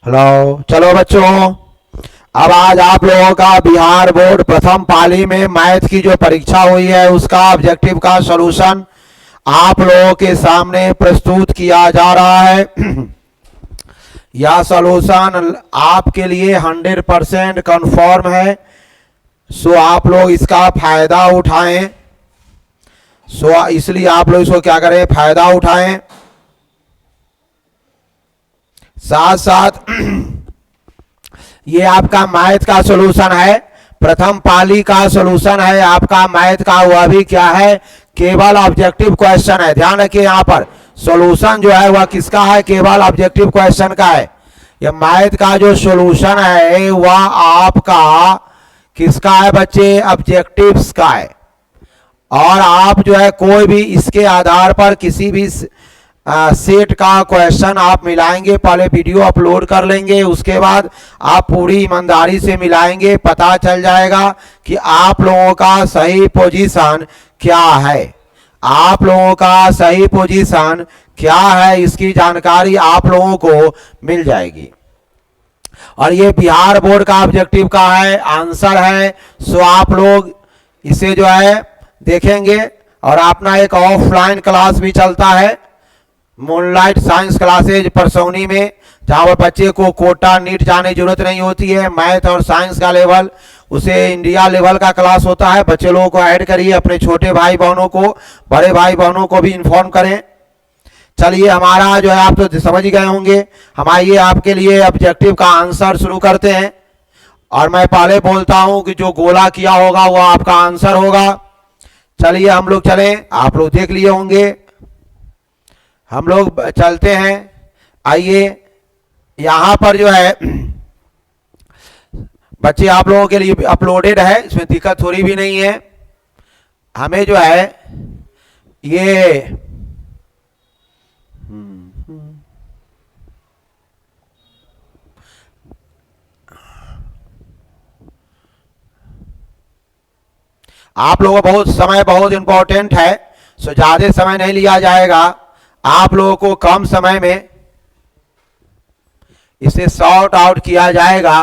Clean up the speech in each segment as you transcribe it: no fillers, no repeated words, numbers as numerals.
Hello, चलो बच्चों, अब आज आप लोगों का बिहार बोर्ड प्रथम पाली में मैथ की जो परीक्षा हुई है उसका ऑब्जेक्टिव का सॉल्यूशन आप लोगों के सामने प्रस्तुत किया जा रहा है। यह सॉल्यूशन आपके लिए 100% कन्फर्म है, सो आप लोग इसका फायदा उठाएं। सो इसलिए आप लोग इसको क्या करें, फायदा उठाएं। साथ साथ ये आपका मैथ का सॉल्यूशन है, प्रथम पाली का सॉल्यूशन है आपका मैथ का। वह भी क्या है, केवल ऑब्जेक्टिव क्वेश्चन है। ध्यान रखिए, यहाँ पर सॉल्यूशन जो है वह किसका है, केवल ऑब्जेक्टिव क्वेश्चन का है। यह मैथ का जो सॉल्यूशन है वह आपका किसका है बच्चे, ऑब्जेक्टिव्स का है। और आप जो है कोई भी इसके आधार पर किसी भी सेट का क्वेश्चन आप मिलाएंगे, पहले वीडियो अपलोड कर लेंगे, उसके बाद आप पूरी ईमानदारी से मिलाएंगे, पता चल जाएगा कि आप लोगों का सही पोजीशन क्या है। आप लोगों का सही पोजीशन क्या है इसकी जानकारी आप लोगों को मिल जाएगी। और ये बिहार बोर्ड का ऑब्जेक्टिव का है, आंसर है। सो आप लोग इसे जो है देखेंगे। और अपना एक ऑफलाइन क्लास भी चलता है, मूनलाइट साइंस क्लासेज परसौनी में, जहाँ पर बच्चे को कोटा नीट जाने की जरूरत नहीं होती है। मैथ और साइंस का लेवल उसे इंडिया लेवल का क्लास होता है। बच्चे लोगों को ऐड करिए, अपने छोटे भाई बहनों को, बड़े भाई बहनों को भी इन्फॉर्म करें। चलिए, हमारा जो है आप तो समझ ही गए होंगे, हम आइए आपके लिए ऑब्जेक्टिव का आंसर शुरू करते हैं। और मैं पहले बोलता हूं कि जो गोला किया होगा वह आपका आंसर होगा। चलिए हम लोग चलें, आप लोग देख लिए होंगे, हम लोग चलते हैं। आइए, यहां पर जो है बच्चे आप लोगों के लिए अपलोडेड है, इसमें दिक्कत थोड़ी भी नहीं है। हमें जो है ये आप लोगों का बहुत समय बहुत इंपॉर्टेंट है, सो ज्यादा समय नहीं लिया जाएगा। आप लोगों को कम समय में इसे सॉर्ट आउट किया जाएगा।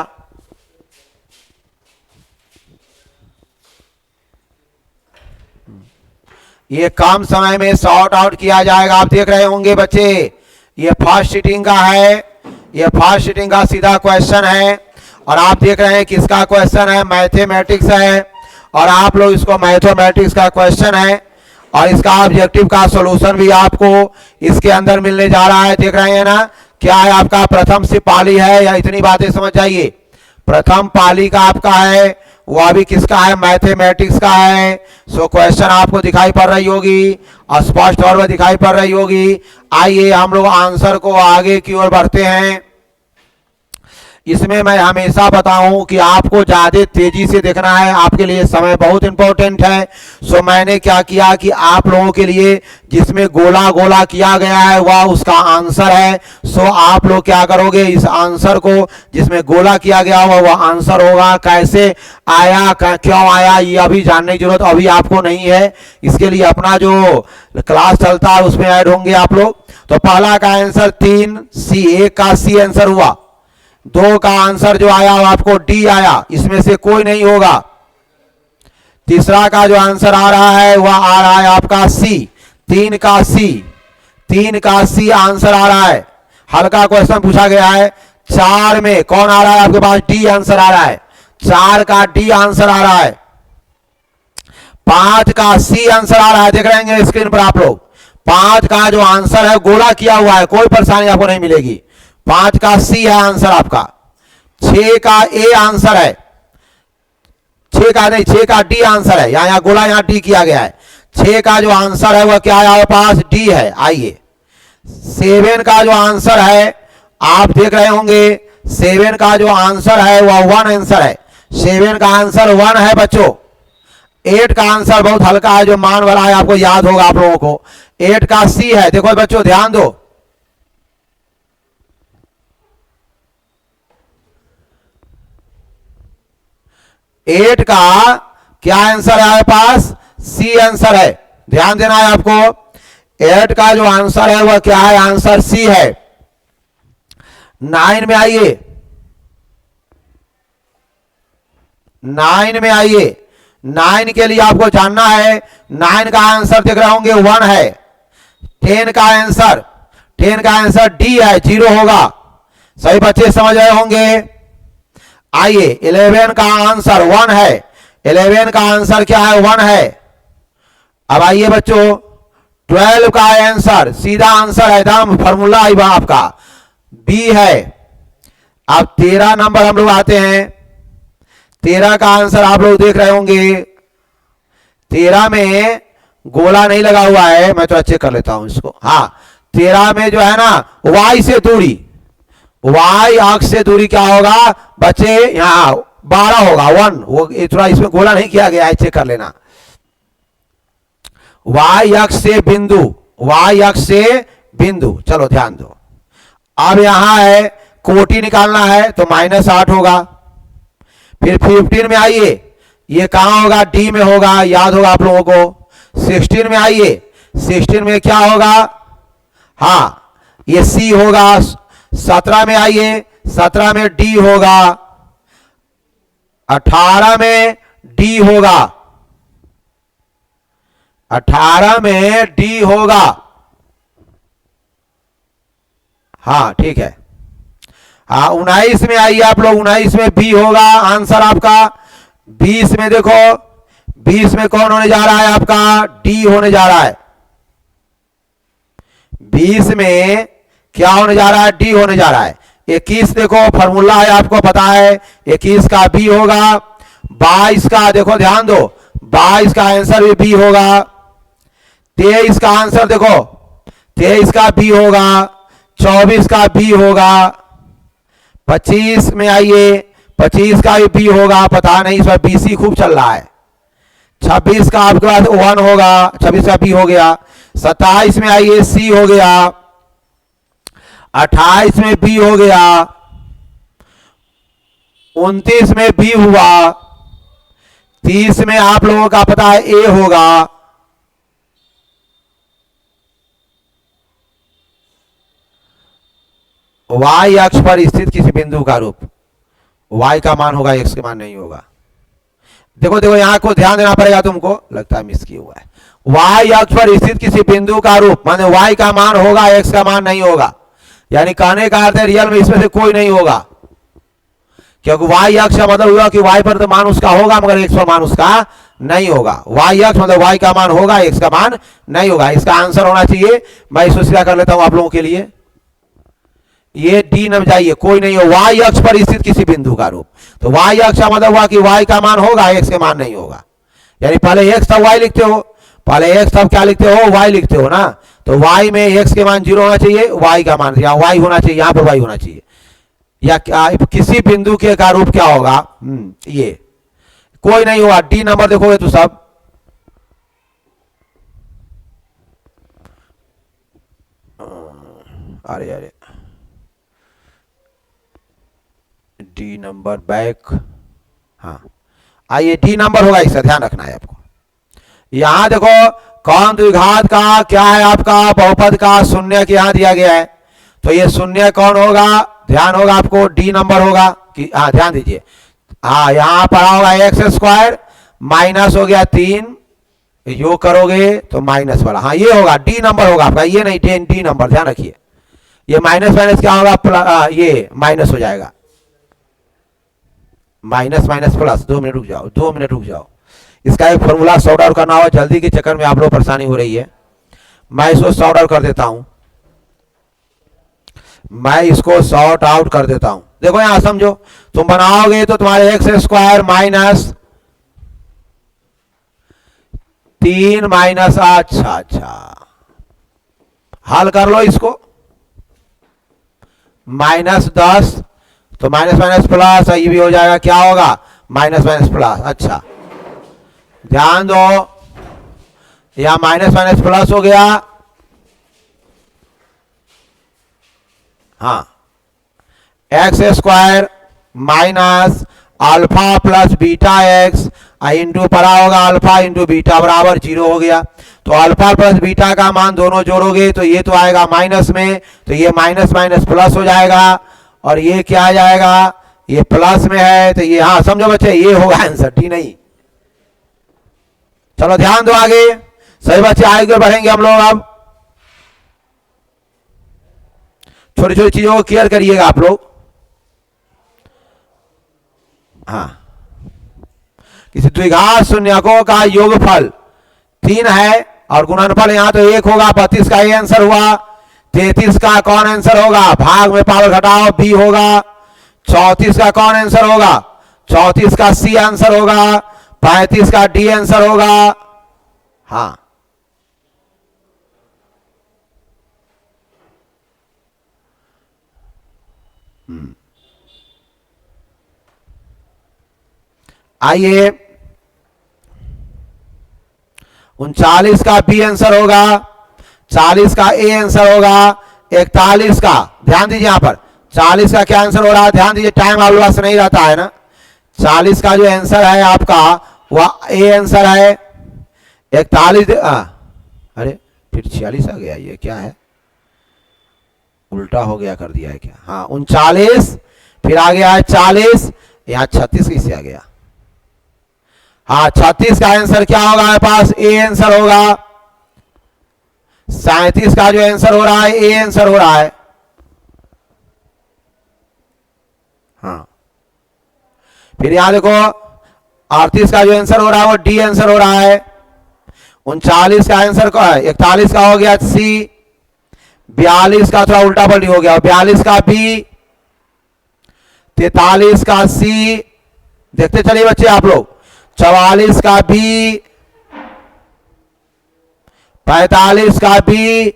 ये कम समय में सॉर्ट आउट किया जाएगा। आप देख रहे होंगे बच्चे, ये फर्स्ट सीटिंग का है, ये फर्स्ट सीटिंग का सीधा क्वेश्चन है। और आप देख रहे हैं किसका क्वेश्चन है, मैथमेटिक्स है। और आप लोग इसको मैथमेटिक्स का क्वेश्चन है और इसका ऑब्जेक्टिव का सॉल्यूशन भी आपको इसके अंदर मिलने जा रहा है। देख रहे हैं ना, क्या है आपका प्रथम से पाली है, या इतनी बातें समझ जाइए। प्रथम पाली का आपका है, वह भी किसका है, मैथमेटिक्स का है। सो क्वेश्चन आपको दिखाई पड़ रही होगी, स्पष्ट तौर पर दिखाई पड़ रही होगी। आइए हम लोग आंसर को आगे की ओर बढ़ते हैं। इसमें मैं हमेशा बताऊं कि आपको ज्यादा तेजी से देखना है, आपके लिए समय बहुत इंपॉर्टेंट है। सो मैंने क्या किया कि आप लोगों के लिए जिसमें गोला गोला किया गया है वह उसका आंसर है। सो आप लोग क्या करोगे, इस आंसर को जिसमें गोला किया गया हुआ वह आंसर होगा। कैसे आया, क्यों आया, ये अभी जानने की जरूरत अभी आपको नहीं है। इसके लिए अपना जो क्लास चलता है उसमें ऐड होंगे आप लोग। तो पहला का आंसर 3C, एक का C आंसर हुआ। 2 का आंसर जो आया वो आपको D आया, इसमें से कोई नहीं होगा। तीसरा का जो आंसर आ रहा है वह आ रहा है आपका C, 3 का C आंसर आ रहा है। हल्का क्वेश्चन पूछा गया है। 4 में कौन आ रहा है आपके पास, D आंसर आ रहा है। 4 का D आंसर आ रहा है। 5 का C आंसर आ रहा है, देख रहे हैं स्क्रीन पर आप लोग। 5 का जो आंसर है गोला किया हुआ है, कोई परेशानी आपको नहीं मिलेगी। 5 का C है आंसर आपका। 6 का A आंसर है, 6 का नहीं, 6 का D आंसर है। यहां गोला यहां D किया गया है। 6 का जो आंसर है वह क्या है हमारे पास, D है। आइए 7 का जो आंसर है आप देख रहे होंगे, 7 का जो आंसर है वह 1 आंसर है। 7 का आंसर 1 है बच्चों। 8 का आंसर बहुत हल्का है, जो मान वाला है, आपको याद होगा आप लोगों को। 8 का C है। देखो बच्चों ध्यान दो, 8 का क्या आंसर है हमारे पास, C आंसर है। ध्यान देना है आपको, 8 का जो आंसर है वह क्या है, आंसर C है। 9 में आइए, 9 में आइए। 9 के लिए आपको जानना है, 9 का आंसर देख रहे होंगे 1 है। 10 का आंसर डी है, 0 होगा। सही बच्चे समझ रहे होंगे। आइए 11 का आंसर 1 है, 11 का आंसर क्या है, 1 है। अब आइए बच्चों 12 का आंसर, सीधा आंसर है, एकदम फॉर्मूला है आपका, बी है। अब 13 नंबर हम लोग आते हैं। 13 का आंसर आप लोग देख रहे होंगे, 13 में गोला नहीं लगा हुआ है, मैं तो चेक कर लेता हूं इसको। हाँ 13 में जो है ना y से दूरी, y अक्ष से दूरी क्या होगा बच्चे, यहां 12 होगा, 1। वो थोड़ा इसमें गोला नहीं किया गया है, चेक कर लेना। y अक्ष से बिंदु, y अक्ष से बिंदु, चलो ध्यान दो। अब यहां है कोटि निकालना है तो -8 होगा। फिर 15 में आइए, ये कहां होगा, डी में होगा, याद होगा आप लोगों को। 16 में आइए, 16 में क्या होगा, हाँ ये सी होगा। 17 में आइए, 17 में डी होगा। 18 में डी होगा, 18 में डी होगा। हाँ ठीक है। हाँ 19 में आइए आप लोग, 19 में बी होगा आंसर आपका। 20 में देखो, 20 में कौन होने जा रहा है आपका, डी होने जा रहा है। 20 में क्या होने जा रहा है, डी होने जा रहा है। 21 देखो फॉर्मूला है आपको पता है, 21 का बी होगा। 22 का देखो ध्यान दो, 22 का आंसर भी बी होगा। 23 का आंसर देखो, 23 का बी होगा। 24 का बी होगा। 25 में आइए, 25 का भी बी होगा, पता नहीं इस बार बीसी खूब चल रहा है। 26 का आपके पास 1 होगा, 26 का बी हो गया। 27 में आइए, सी हो गया। 28 में बी हो गया। 29 में बी हुआ। 30 में आप लोगों का पता है ए होगा। y अक्ष पर स्थित किसी बिंदु का रूप, y का मान होगा, x के मान नहीं होगा। देखो देखो यहां को ध्यान देना पड़ेगा तुमको, लगता है मिस किया हुआ है। y अक्ष पर स्थित किसी बिंदु का रूप माने y का मान होगा, x का मान नहीं होगा। यानी कहने का अर्थ है रियल में इसमें से कोई नहीं होगा, क्योंकि y अक्ष का मतलब हुआ कि y पर तो मान उसका होगा मगर x पर मान उसका नहीं होगा। y अक्ष मतलब y का मान होगा, x का मान नहीं होगा। इसका आंसर होना चाहिए, मैं इसको सीधा कर लेता हूं आप लोगों के लिए, ये डी न जाइए, कोई नहीं हो। y अक्ष पर स्थित किसी बिंदु का रूप, तो y अक्ष का मतलब हुआ कि y का मान होगा, x के मान नहीं होगा। यानी पहले x तब y लिखते हो, पहले x तब क्या लिखते हो, y लिखते हो ना। तो y में x के मान 0 होना चाहिए, y का मान या y होना चाहिए, यहां पर y होना चाहिए। या क्या किसी बिंदु के का रूप क्या होगा, ये कोई नहीं होगा। डी नंबर देखोगे तो सब अरे अरे डी नंबर बैक, हाँ आइए डी नंबर होगा, इसका ध्यान रखना है आपको। यहां देखो कौन द्विघात का क्या है आपका, बहुपद का शून्य के यहां दिया गया है, तो ये शून्य कौन होगा, ध्यान होगा आपको, डी नंबर होगा कि, हाँ ध्यान दीजिए। हाँ यहां पर होगा एक्स स्क्वायर माइनस हो गया 3, योग करोगे तो माइनस वाला, हाँ ये होगा डी नंबर होगा आपका, ये नहीं डी नंबर, ध्यान रखिए। ये माइनस माइनस क्या होगा, ये माइनस हो जाएगा, माइनस माइनस प्लस। 2 मिनट रुक जाओ, 2 मिनट रुक जाओ, इसका एक फॉर्मूला सॉर्ट आउट करना हो, जल्दी के चक्कर में आप लोग परेशानी हो रही है, मैं इसको सॉर्ट आउट कर देता हूं, मैं इसको सॉर्ट आउट कर देता हूं। देखो यहां समझो, तुम बनाओगे तो तुम्हारे एक्स स्क्वायर माइनस 3 माइनस, अच्छा अच्छा हल कर लो इसको, -10 तो माइनस माइनस प्लस, ये भी हो जाएगा, क्या होगा माइनस माइनस प्लस। अच्छा ध्यान दो, यहां माइनस माइनस प्लस हो गया, हाँ x square minus alpha plus beta x into पड़ा होगा अल्फा इंटू बीटा बराबर 0 हो गया। तो अल्फा प्लस बीटा का मान दोनों जोड़ोगे तो ये तो आएगा माइनस में, तो ये माइनस माइनस प्लस हो जाएगा और ये क्या आ जाएगा, ये प्लस में है तो ये, हाँ समझो बच्चे, ये होगा आंसर, डी नहीं। चलो ध्यान दो आगे, सही बच्चे आगे बढ़ेंगे हम लोग। अब छोटी छोटी चीजों को क्लियर करिएगा आप लोग। हाँ, किसी द्विघात शून्यकों का योगफल 3 है और गुणनफल यहां तो 1 होगा, 32 का ये आंसर हुआ। 33 का कौन आंसर होगा, भाग में पावर घटाओ बी होगा। 34 का कौन आंसर होगा, 34 का सी आंसर होगा। 35 का डी आंसर होगा। हाँ, आइए 39 का बी आंसर होगा। 40 का ए आंसर होगा। 41 का, ध्यान दीजिए यहां पर 40 का क्या आंसर हो रहा है, ध्यान दीजिए, टाइम आप लोग नहीं रहता है ना। 40 का जो आंसर है आपका वह ए आंसर है। 41, अरे फिर 46 आ गया, ये क्या है, उल्टा हो गया, कर दिया है क्या। हाँ 39, फिर आ गया है 40, यहां 36 कैसे आ गया। हाँ 36 का आंसर क्या होगा हमारे पास, ए आंसर होगा। 37 का जो आंसर हो रहा है ए आंसर हो रहा है। हाँ, फिर यहां देखो 38 का जो आंसर हो रहा है वो डी आंसर हो रहा है। 39 का आंसर का है, 41 का हो गया सी। 42 का थोड़ा उल्टा पलटी हो गया, 42 का बी। 43 का सी, देखते चलिए बच्चे आप लोग। 44 का बी। 45 का बी।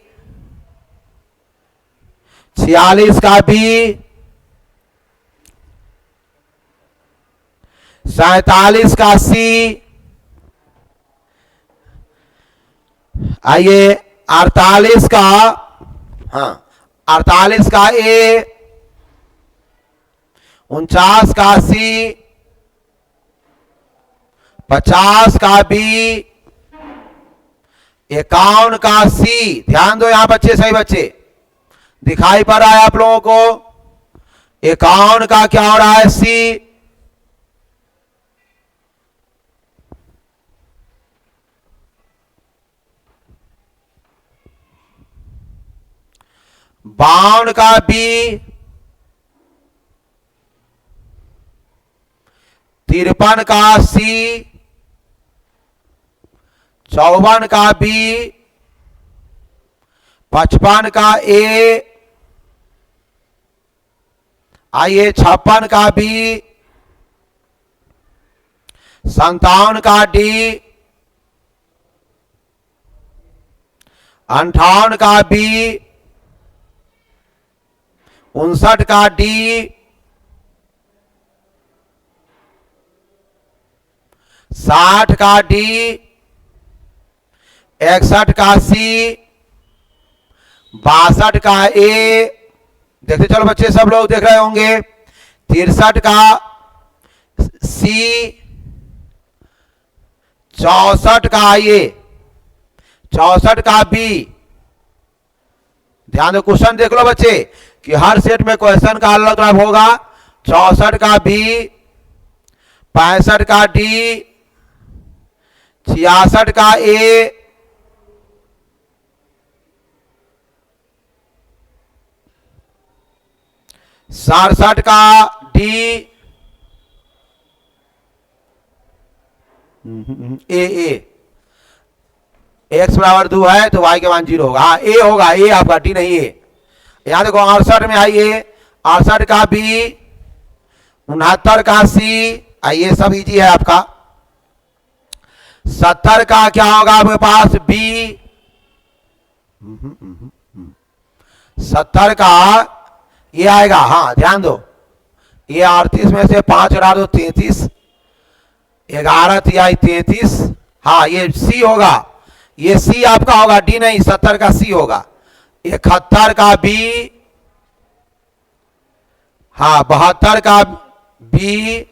46 का बी। 47 का सी। आइए 48 का, हाँ 48 का ए। 49 का सी। 50 का बी। 51 का सी, ध्यान दो यहां बच्चे, सही बच्चे दिखाई पड़ रहा है आप लोगों को। 51 का क्या हो रहा है, सी। बावन का बी। 53 का सी। 54 का बी। 55 का ए। आइए 56 का बी। 57 का डी। 58 का बी। 59 का डी। 60 का डी। 61 का सी। 62 का ए, देखते चलो बच्चे, सब लोग देख रहे होंगे। 63 का सी। 64 का ये। 64 का बी। ध्यान दो, क्वेश्चन देख लो बच्चे कि हर सेट में क्वेश्चन का अलग अलग होगा। 64 का बी। 65 का डी। 66 का ए। 67 का डी। ए एक्स बराबर 2 है तो वाई के मान 0 होगा। हाँ ए होगा, ए आपका, डी नहीं ए। यहां देखो 68 में आइए, 68 का बी। 69 का सी। आइए सब इजी है आपका। 70 का क्या होगा आपके पास, बी। 70 का ये आएगा, हाँ ध्यान दो, ये 38 में से 5 हटा दो, 33। 11 थी आई 33। हाँ ये सी होगा, ये सी आपका होगा, डी नहीं, 70 का सी होगा। 71 का बी। हाँ 72 का बी।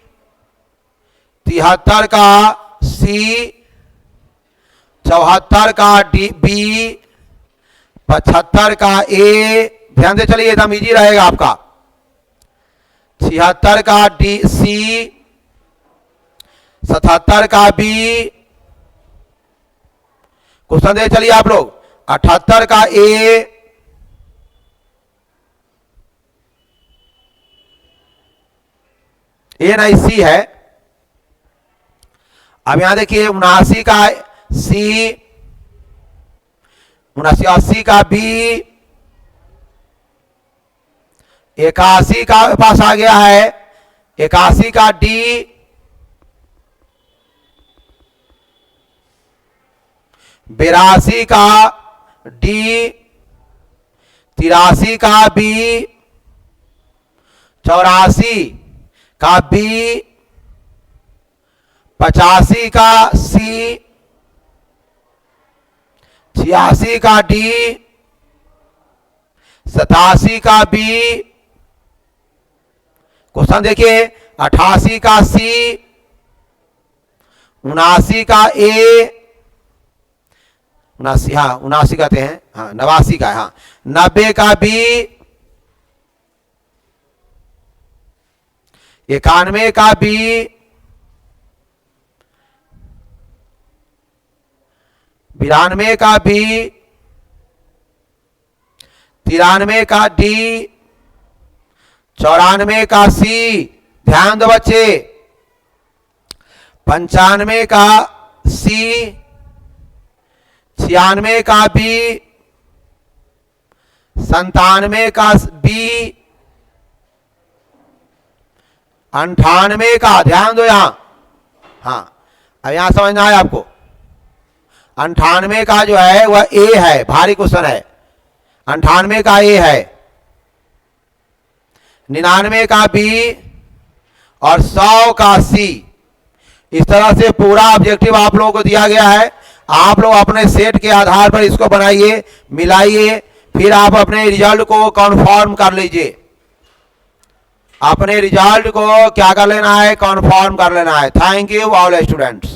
73 का सी। 74 का डी बी। 75 का ए। ध्यान से चलिए, एकदम इजी रहेगा आपका। 76 का डी सी, 77 का बी, क्वेश्चन दे चलिए आप लोग, 78 का ए, नहीं सी है। अब यहां देखिए 79 का सी, 79 का बी, 81 का पास आ गया है, 81 का डी, 82 का डी, 83 का बी, 84 का बी, 85 का सी, 86 का डी, 87 का बी, क्वेश्चन देखिए 88 का सी, 79 का ए, 79, हाँ 79 कहते हैं, हाँ 89 का, हाँ 90 का बी, 91 का बी, 92 का बी, 93 का डी, 94 का सी, ध्यान दो बच्चे, 95 का सी, 96 का बी, 97 का बी, 98 का, ध्यान दो यहां, हाँ अब यहां समझना है आपको, 98 का जो है वह ए है, भारी क्वेश्चन है, 98 का ए है, 99 का बी और 100 का सी। इस तरह से पूरा ऑब्जेक्टिव आप लोगों को दिया गया है। आप लोग अपने सेट के आधार पर इसको बनाइए, मिलाइए, फिर आप अपने रिजल्ट को कन्फर्म कर लीजिए। अपने रिजल्ट को क्या कर लेना है, कन्फर्म कर लेना है। Thank you all student.